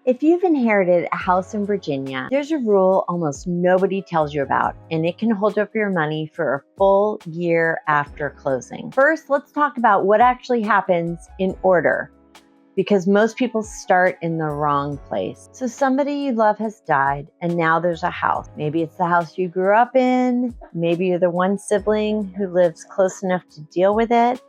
If you've inherited a house in Virginia, there's a rule almost nobody tells you about, and it can hold up your money for a full year after closing. First, let's talk about what actually happens in order, because most people start in the wrong place. So somebody you love has died, and now there's a house. Maybe it's the house you grew up in. Maybe you're the one sibling who lives close enough to deal with it.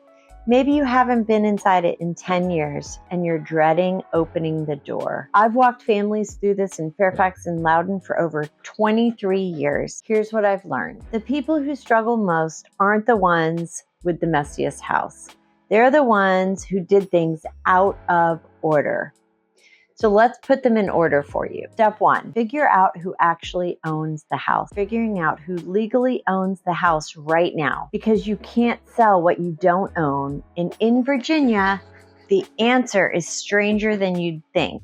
Maybe you haven't been inside it in 10 years and you're dreading opening the door. I've walked families through this in Fairfax and Loudoun for over 23 years. Here's what I've learned. The people who struggle most aren't the ones with the messiest house. They're the ones who did things out of order. So let's put them in order for you. Step 1, figure out who actually owns the house. Figuring out who legally owns the house right now, because you can't sell what you don't own. And in Virginia, the answer is stranger than you'd think.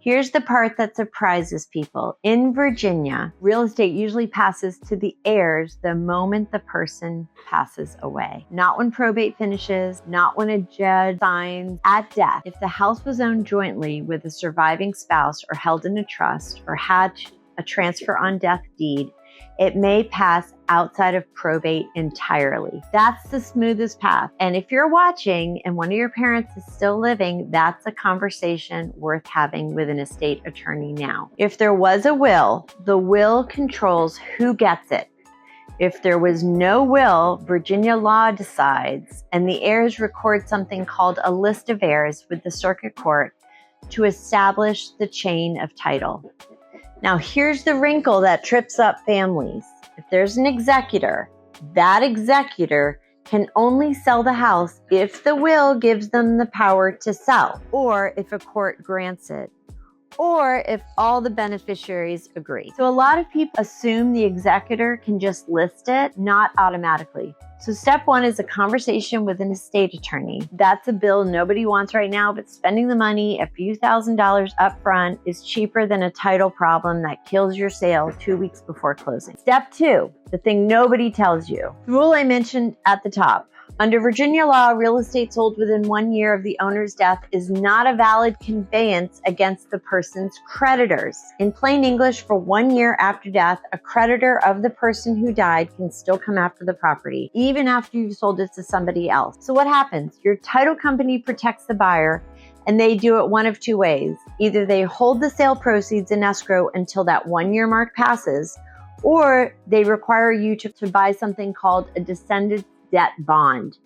Here's the part that surprises people. In Virginia, real estate usually passes to the heirs the moment the person passes away. Not when probate finishes, not when a judge signs. At death, if the house was owned jointly with a surviving spouse or held in a trust or had a transfer on death deed, it may pass outside of probate entirely. That's the smoothest path. And if you're watching and one of your parents is still living, that's a conversation worth having with an estate attorney now. If there was a will, the will controls who gets it. If there was no will, Virginia law decides, and the heirs record something called a list of heirs with the circuit court to establish the chain of title. Now, here's the wrinkle that trips up families. If there's an executor, that executor can only sell the house if the will gives them the power to sell, or if a court grants it, or if all the beneficiaries agree. So a lot of people assume the executor can just list it, not automatically. So step 1 is a conversation with an estate attorney. That's a bill nobody wants right now, but spending the money, a few $1,000s up front, is cheaper than a title problem that kills your sale 2 weeks before closing. Step 2, the thing nobody tells you. The rule I mentioned at the top. Under Virginia law, real estate sold within 1 year of the owner's death is not a valid conveyance against the person's creditors. In plain English, for 1 year after death, a creditor of the person who died can still come after the property, even after you've sold it to somebody else. So what happens? Your title company protects the buyer, and they do it one of two ways. Either they hold the sale proceeds in escrow until that 1 year mark passes, or they require you to buy something called a descendant debt bond.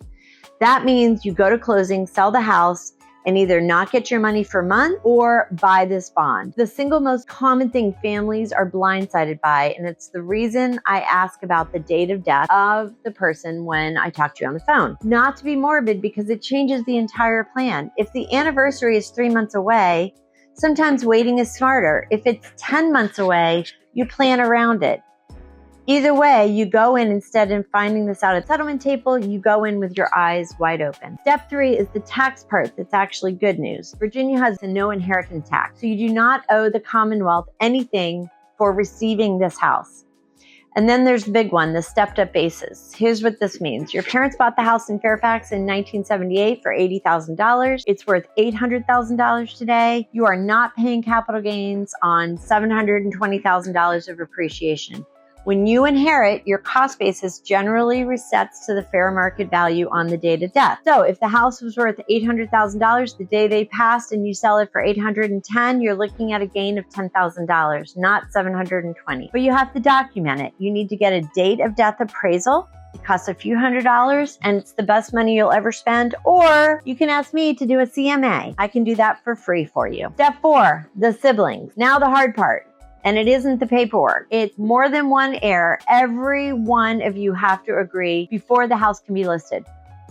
That means you go to closing, sell the house, and either not get your money for a month or buy this bond. The single most common thing families are blindsided by, and it's the reason I ask about the date of death of the person when I talk to you on the phone. Not to be morbid, because it changes the entire plan. If the anniversary is 3 months away, sometimes waiting is smarter. If it's 10 months away, you plan around it. Either way, you go in, instead of finding this out at settlement table, you go in with your eyes wide open. Step 3 is the tax part that's actually good news. Virginia has a no inheritance tax, so you do not owe the Commonwealth anything for receiving this house. And then there's the big one, the stepped up basis. Here's what this means. Your parents bought the house in Fairfax in 1978 for $80,000. It's worth $800,000 today. You are not paying capital gains on $720,000 of appreciation. When you inherit, your cost basis generally resets to the fair market value on the date of death. So if the house was worth $800,000 the day they passed and you sell it for $810,000, you're looking at a gain of $10,000, not $720,000. But you have to document it. You need to get a date of death appraisal. It costs a few $100s, and it's the best money you'll ever spend. Or you can ask me to do a CMA. I can do that for free for you. Step 4, the siblings. Now the hard part. And it isn't the paperwork. It's more than one heir. Every one of you have to agree before the house can be listed.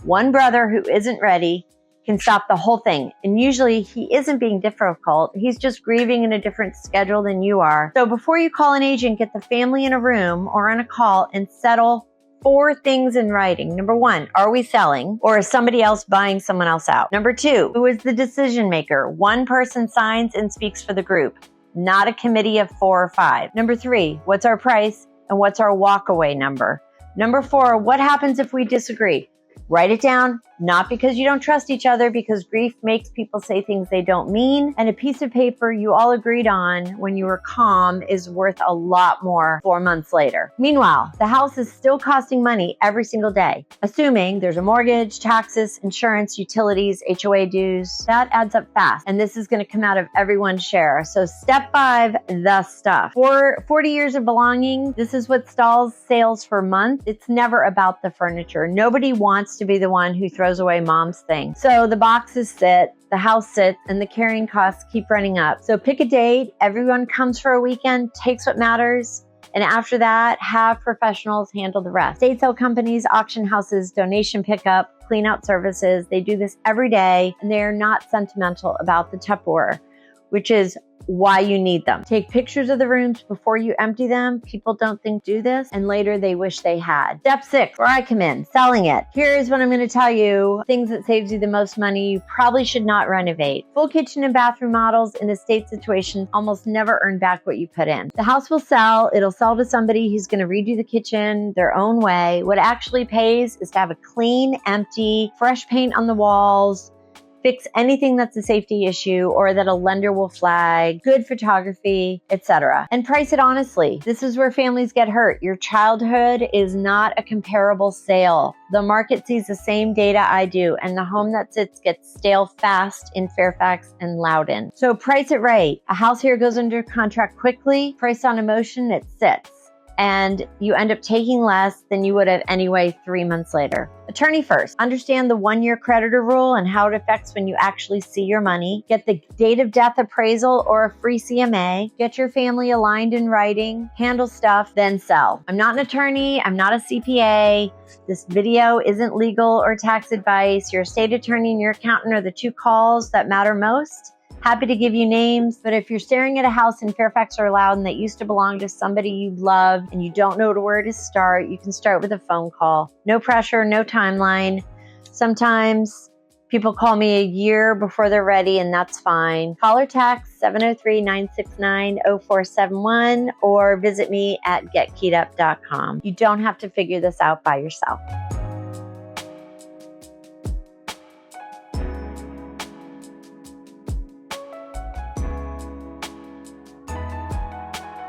One brother who isn't ready can stop the whole thing. And usually he isn't being difficult. He's just grieving in a different schedule than you are. So before you call an agent, get the family in a room or on a call and settle 4 things in writing. Number 1, are we selling, or is somebody else buying someone else out? Number 2, who is the decision maker? One person signs and speaks for the group, not a committee of 4 or 5. Number 3, what's our price and what's our walkaway number? Number 4, what happens if we disagree? Write it down, Not because you don't trust each other, because grief makes people say things they don't mean. And a piece of paper you all agreed on when you were calm is worth a lot more 4 months later. Meanwhile, the house is still costing money every single day, assuming there's a mortgage, taxes, insurance, utilities, HOA dues. That adds up fast. And this is going to come out of everyone's share. So step 5, the stuff. For 40 years of belonging, this is what stalls sales for months. It's never about the furniture. Nobody wants to be the one who throws away mom's thing. So the boxes sit, the house sits, and the carrying costs keep running up. So pick a date. Everyone comes for a weekend, takes what matters. And after that, have professionals handle the rest. Estate sale companies, auction houses, donation pickup, clean out services. They do this every day, and they're not sentimental about the Tupperware, which is why you need them. Take pictures of the rooms before you empty them. People don't do this, and later they wish they had. Step 6, where I come in, selling it. Here's what I'm going to tell you. Things that saves you the most money. You probably should not renovate. Full kitchen and bathroom models in estate situations almost never earn back what you put in. The house will sell. It'll sell to somebody who's going to redo the kitchen their own way. What actually pays is to have a clean, empty, fresh paint on the walls, fix anything that's a safety issue or that a lender will flag, good photography, etc. And price it honestly. This is where families get hurt. Your childhood is not a comparable sale. The market sees the same data I do, and the home that sits gets stale fast in Fairfax and Loudoun. So price it right. A house here goes under contract quickly. Priced on emotion, it sits. And you end up taking less than you would have anyway 3 months later. Attorney first. Understand the 1-year creditor rule and how it affects when you actually see your money. Get the date of death appraisal or a free CMA. Get your family aligned in writing. Handle stuff, then sell. I'm not an attorney. I'm not a CPA. This video isn't legal or tax advice. Your estate attorney and your accountant are the 2 calls that matter most. Happy to give you names, but if you're staring at a house in Fairfax or Loudoun that used to belong to somebody you love and you don't know where to start, you can start with a phone call. No pressure, no timeline. Sometimes people call me a year before they're ready, and that's fine. Call or text 703-969-0471 or visit me at getkeyedup.com. You don't have to figure this out by yourself.